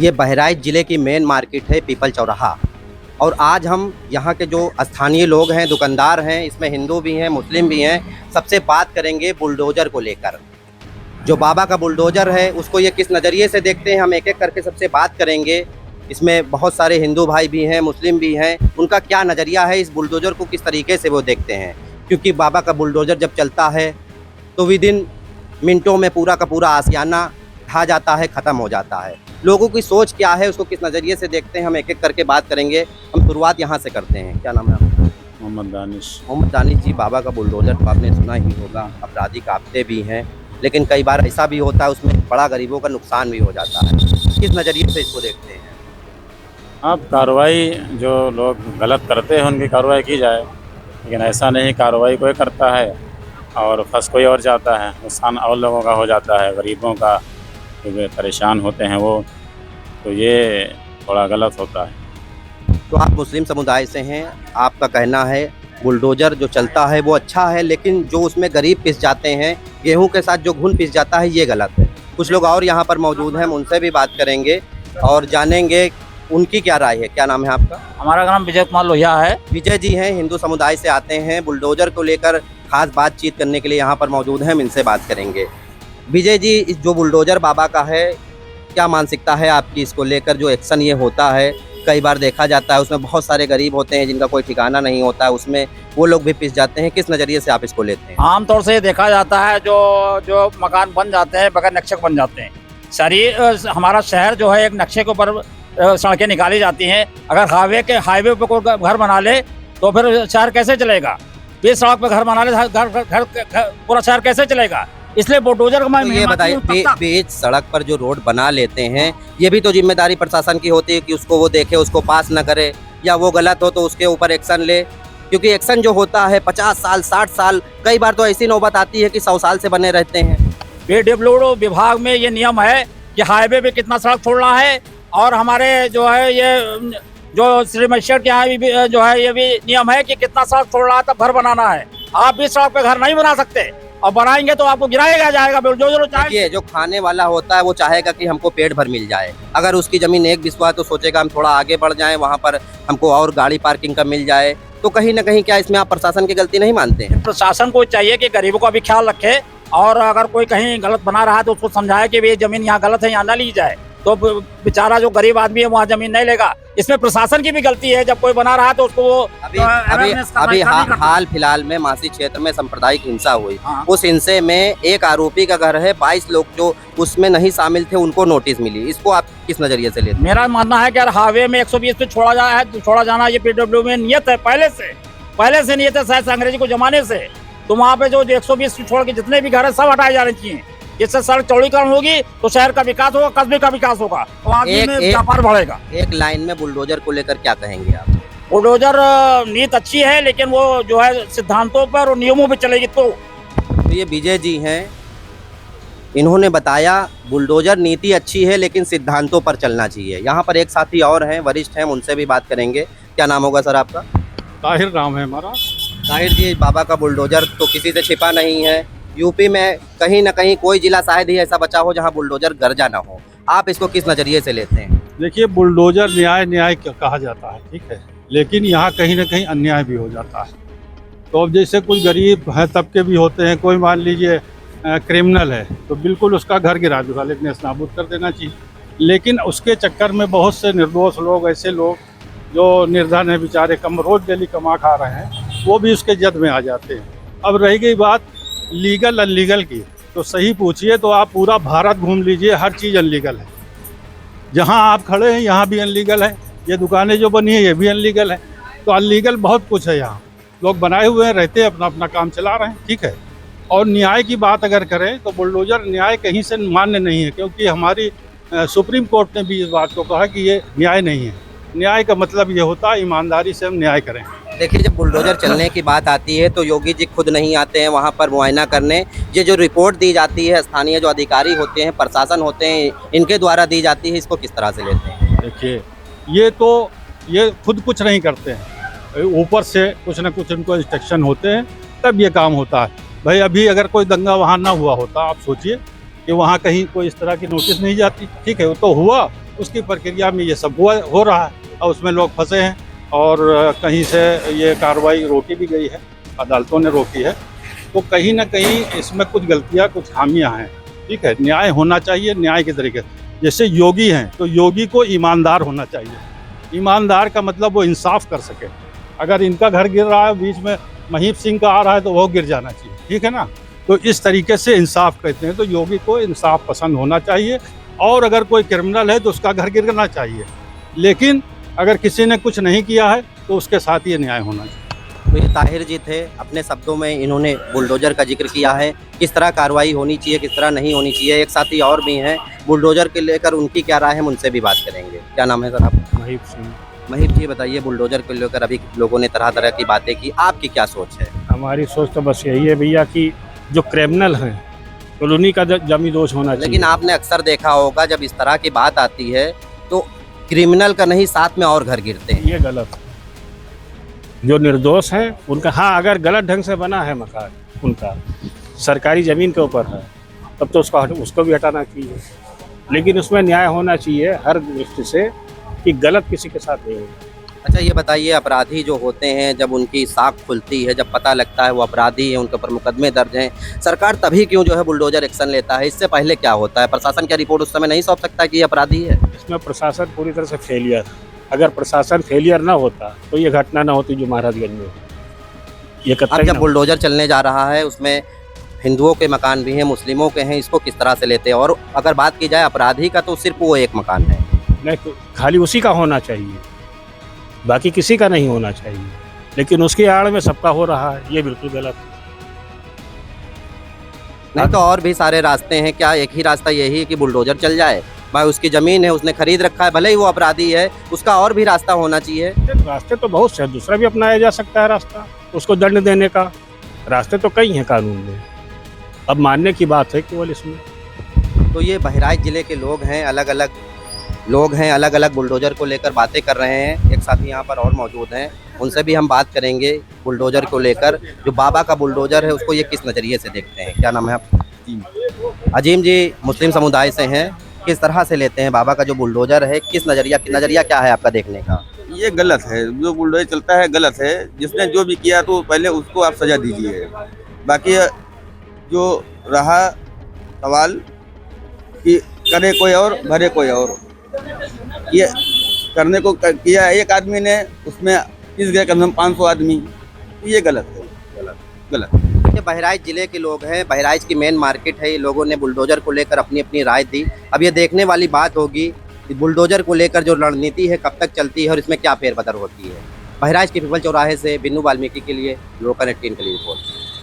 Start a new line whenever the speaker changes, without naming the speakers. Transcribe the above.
ये बहराइच ज़िले की मेन मार्केट है पीपल चौराहा। और आज हम यहाँ के जो स्थानीय लोग हैं, दुकानदार हैं, इसमें हिंदू भी हैं, मुस्लिम भी हैं, सबसे बात करेंगे बुलडोज़र को लेकर। जो बाबा का बुलडोज़र है उसको ये किस नज़रिए से देखते हैं, हम एक एक करके सबसे बात करेंगे। इसमें बहुत सारे हिंदू भाई भी हैं, मुस्लिम भी हैं, उनका क्या नज़रिया है, इस बुलडोज़र को किस तरीके से वो देखते हैं। क्योंकि बाबा का बुलडोज़र जब चलता है तो विदिन मिनटों में पूरा का पूरा आशियाना ढा जाता है, ख़त्म हो जाता है। लोगों की सोच क्या है, उसको किस नज़रिए से देखते हैं, हम एक एक करके बात करेंगे। हम शुरुआत यहाँ से करते हैं। क्या नाम है आपका?
मोहम्मद दानिश।
मोहम्मद दानिश जी, बाबा का बुलडोज़र तो आपने सुना ही होगा, अपराधी कांपते भी हैं, लेकिन कई बार ऐसा भी होता है उसमें बड़ा गरीबों का नुकसान भी हो जाता है। किस नज़रिए से इसको देखते हैं?
आप कार्रवाई जो लोग गलत करते हैं उनकी कार्रवाई की जाए, लेकिन ऐसा नहीं कार्रवाई कोई करता है और फंस कोई और जाता है, नुकसान और लोगों का हो जाता है, गरीबों का जो परेशान होते हैं वो, तो ये थोड़ा गलत होता है।
तो आप मुस्लिम समुदाय से हैं, आपका कहना है बुलडोज़र जो चलता है वो अच्छा है, लेकिन जो उसमें गरीब पिस जाते हैं, गेहूं के साथ जो घुन पिस जाता है, ये गलत है। कुछ लोग और यहाँ पर मौजूद हैं, हम उनसे भी बात करेंगे और जानेंगे उनकी क्या राय है। क्या नाम है आपका?
हमारा नाम विजय कुमार लोहिया है।
विजय जी हैं, हिंदू समुदाय से आते हैं, बुलडोज़र को लेकर खास बातचीत करने के लिए यहाँ पर मौजूद हैं, हम इनसे बात करेंगे। विजय जी, इस जो बुलडोज़र बाबा का है, क्या मानसिकता है आपकी इसको लेकर? जो एक्शन ये होता है, कई बार देखा जाता है उसमें बहुत सारे गरीब होते हैं जिनका कोई ठिकाना नहीं होता है, उसमें वो लोग भी पिस जाते हैं। किस नज़रिए से आप इसको लेते हैं?
आमतौर से देखा जाता है जो मकान बन जाते हैं बगैर नक्शे बन जाते हैं। हमारा शहर जो है एक नक्शे के ऊपर सड़कें निकाली जाती हैं। अगर हाईवे पे कोई घर बना ले तो फिर शहर कैसे चलेगा? बीच सड़क पे घर बना ले, घर पूरा शहर कैसे चलेगा? इसलिए बुलडोज़र को मैं
ये बताइए, बीच सड़क पर जो रोड बना लेते हैं, ये भी तो जिम्मेदारी प्रशासन की होती है कि उसको वो देखे, उसको पास न करे, या वो गलत हो तो उसके ऊपर एक्शन ले। क्योंकि एक्शन जो होता है 50 साल 60 साल, कई बार तो ऐसी नौबत आती है कि 100 साल से बने रहते हैं।
पीडब्ल्यूडी विभाग में ये नियम है कि हाईवे पे कितना सड़क छोड़ना है, और हमारे जो है ये जो श्री मजिस्ट्रेट के यहाँ भी जो है ये भी नियम है कि कितना सड़क छोड़ना है तब घर बनाना है। आप भी सड़क पे घर नहीं बना सकते, और बनाएंगे तो आपको गिराएगा जाएगा।
देखिए, जो खाने वाला होता है वो चाहेगा कि हमको पेट भर मिल जाए। अगर उसकी जमीन एक बिस्वा है तो सोचेगा हम थोड़ा आगे बढ़ जाएं, वहाँ पर हमको और गाड़ी पार्किंग का मिल जाए। तो कहीं ना कहीं क्या इसमें आप प्रशासन की गलती नहीं मानते हैं?
प्रशासन को चाहिए कि गरीबों का भी ख्याल रखे, और अगर कोई कहीं गलत बना रहा है तो उसको समझाए कि ये जमीन यहाँ गलत है, यहाँ न ली जाए। तो बेचारा जो गरीब आदमी है वहाँ जमीन नहीं लेगा। इसमें प्रशासन की भी गलती है, जब कोई बना रहा है तो उसको वो
अभी हाल फिलहाल में मासी क्षेत्र में सांप्रदायिक हिंसा हुई।
हाँ।
उस हिंसे में एक आरोपी का घर है, 22 लोग जो उसमें नहीं शामिल थे उनको नोटिस मिली। इसको आप किस नजरिए से लेते हैं?
मेरा मानना है कि यार हाईवे में 120 पे छोड़ा जाना ये पीडब्ल्यू में नियत है, पहले से नियत है, शायद अंग्रेजी को जमाने से। तो वहाँ पे जो 120 छोड़ के जितने भी घर है सब हटाए जाने चाहिए। इससे सड़क चौड़ीकरण होगी तो शहर का विकास होगा, कस्बे का विकास होगा, तो आगे में व्यापार बढ़ेगा।
एक लाइन में बुलडोजर को लेकर क्या कहेंगे आप?
बुलडोजर नीति अच्छी है, लेकिन वो जो है सिद्धांतों पर और नियमों पर चलेगी तो
ये विजय जी हैं, इन्होंने बताया बुलडोजर नीति अच्छी है लेकिन सिद्धांतों पर चलना चाहिए। यहाँ पर एक साथी और हैं, वरिष्ठ हैं, उनसे भी बात करेंगे। क्या नाम होगा सर आपका?
ताहिर नाम है हमारा।
ताहिर जी, बाबा का बुलडोजर तो किसी से छिपा नहीं है। यूपी में कहीं ना कहीं कोई जिला शायद ही ऐसा बचा हो जहां बुलडोजर गर्जा ना हो। आप इसको किस नज़रिए से लेते हैं?
देखिए, बुलडोजर न्याय कहा जाता है, ठीक है, लेकिन यहाँ कहीं ना कहीं अन्याय भी हो जाता है। तो अब जैसे कुछ गरीब हैं तबके भी होते हैं, कोई मान लीजिए क्रिमिनल है तो बिल्कुल उसका घर गिरा दूंगा, लेकिन नाबूद कर देना चाहिए। लेकिन उसके चक्कर में बहुत से निर्दोष लोग, ऐसे लोग जो निर्धन है बेचारे, रोज डेली कमा खा रहे हैं, वो भी उसके जद में आ जाते हैं। अब रही गई बात लीगल अनलीगल की, तो सही पूछिए तो आप पूरा भारत घूम लीजिए, हर चीज़ अनलीगल है। जहां आप खड़े हैं यहाँ भी अनलीगल है, ये दुकानें जो बनी है ये भी अनलीगल है। तो अनलीगल बहुत कुछ है, यहाँ लोग बनाए हुए हैं, रहते हैं, अपना अपना काम चला रहे हैं, ठीक है। और न्याय की बात अगर करें तो बुलडोजर न्याय कहीं से मान्य नहीं है, क्योंकि हमारी सुप्रीम कोर्ट ने भी इस बात को कहा कि ये न्याय नहीं है। न्याय का मतलब ये होता है ईमानदारी से हम न्याय करें।
देखिए, जब बुलडोजर चलने की बात आती है तो योगी जी खुद नहीं आते हैं वहाँ पर मुआयना करने। ये जो रिपोर्ट दी जाती है स्थानीय जो अधिकारी होते हैं, प्रशासन होते हैं, इनके द्वारा दी जाती है, इसको किस तरह से लेते हैं?
देखिए, ये खुद कुछ नहीं करते हैं, ऊपर से कुछ न कुछ इनको इंस्ट्रक्शन होते हैं, तब ये काम होता है। भाई अभी अगर कोई दंगा वहाँ ना हुआ होता, आप सोचिए कि वहाँ कहीं कोई इस तरह की नोटिस नहीं जाती, ठीक है, वो तो हुआ उसकी प्रक्रिया में ये सब हो रहा है और उसमें लोग फंसे हैं और कहीं से ये कार्रवाई रोकी भी गई है, अदालतों ने रोकी है। तो कहीं ना कहीं इसमें कुछ गलतियां, कुछ खामियां हैं। ठीक है, न्याय होना चाहिए न्याय के तरीके। जैसे योगी हैं तो योगी को ईमानदार होना चाहिए। ईमानदार का मतलब वो इंसाफ कर सके। अगर इनका घर गिर रहा है, बीच में महीप सिंह का आ रहा है, तो वो गिर जाना चाहिए। ठीक है ना, तो इस तरीके से इंसाफ कहते हैं। तो योगी को इंसाफ पसंद होना चाहिए और अगर कोई क्रिमिनल है तो उसका घर गिरना चाहिए। लेकिन अगर किसी ने कुछ नहीं किया है तो उसके साथ ये न्याय होना चाहिए।
तो ये ताहिर जी थे, अपने शब्दों में इन्होंने बुलडोजर का जिक्र किया है, किस तरह कार्रवाई होनी चाहिए, किस तरह नहीं होनी चाहिए। एक साथी और भी हैं, बुलडोजर के लेकर उनकी क्या राय है, उनसे भी बात करेंगे। क्या नाम है सर आपका?
महीप सिंह।
महीप जी बताइए, बुलडोजर को लेकर अभी लोगों ने तरह तरह की बातें की, आपकी क्या सोच है?
हमारी सोच तो बस यही है भैया कि जो क्रिमिनल हैं तो उन्हीं का जमी दोष होना चाहिए।
लेकिन आपने अक्सर देखा होगा जब इस तरह की बात आती है तो क्रिमिनल का नहीं, साथ में और घर गिरते हैं।
ये गलत है। जो निर्दोष हैं उनका, हाँ अगर गलत ढंग से बना है मकान उनका, सरकारी ज़मीन के ऊपर है, तब तो उसको भी हटाना चाहिए। लेकिन उसमें न्याय होना चाहिए हर दृष्टि से कि गलत किसी के साथ नहीं होगा।
अच्छा ये बताइए, अपराधी जो होते हैं जब उनकी साख खुलती है, जब पता लगता है वो अपराधी है, उनके ऊपर मुकदमे दर्ज हैं, सरकार तभी क्यों जो है बुलडोजर एक्शन लेता है? इससे पहले क्या होता है? प्रशासन क्या रिपोर्ट उस समय नहीं सौंप सकता कि ये अपराधी है?
इसमें प्रशासन पूरी तरह से फेलियर है। अगर प्रशासन फेलियर ना होता तो ये घटना ना होती जो महाराजगंज में ये
अब जब बुलडोजर चलने जा रहा है उसमें हिंदुओं के मकान भी हैं, मुस्लिमों के हैं, इसको किस तरह से लेते हैं? और अगर बात की जाए अपराधी का तो सिर्फ वो एक मकान है।
नहीं, तो खाली उसी का होना चाहिए, बाकी किसी का नहीं होना चाहिए। लेकिन उसकी आड़ में सबका हो रहा है, ये बिल्कुल गलत है।
नहीं तो और भी सारे रास्ते हैं, क्या एक ही रास्ता यही है कि बुलडोजर चल जाए? भाई उसकी ज़मीन है, उसने खरीद रखा है, भले ही वो अपराधी है, उसका और भी रास्ता होना चाहिए।
रास्ते तो बहुत से हैं, दूसरा भी अपनाया जा सकता है रास्ता, उसको दंड देने का। रास्ते तो कई हैं कानून में, अब मानने की बात है केवल इसमें।
तो ये बहराइच ज़िले के लोग हैं, अलग अलग लोग हैं, अलग अलग बुलडोजर को लेकर बातें कर रहे हैं। एक साथी यहाँ पर और मौजूद हैं, उनसे भी हम बात करेंगे बुलडोजर को लेकर। जो बाबा का बुलडोजर है उसको ये किस नज़रिए से देखते हैं? क्या नाम है आपका? अजीम जी मुस्लिम समुदाय से हैं, किस तरह से लेते हैं बाबा का जो बुलडोजर है? किस नज़रिया क्या है आपका देखने का?
ये गलत है, जो बुलडोजर चलता है गलत है। जिसने जो भी किया तो पहले उसको आप सज़ा दीजिए। बाकी जो रहा सवाल कि करे कोई और भरे कोई और, ये करने को किया एक आदमी ने, उसमें पिस गए कम से कम 500 आदमी। ये गलत है, गलत।
ये बहराइच ज़िले के लोग हैं, बहराइच की मेन मार्केट है। ये लोगों ने बुलडोजर को लेकर अपनी अपनी राय दी। अब ये देखने वाली बात होगी कि बुलडोजर को लेकर जो रणनीति है कब तक चलती है और इसमें क्या फेरबदल होती है। बहराइच के पीपल चौराहे से बिन्नू वाल्मीकि के लिए लोकल 18 के लिए रिपोर्ट।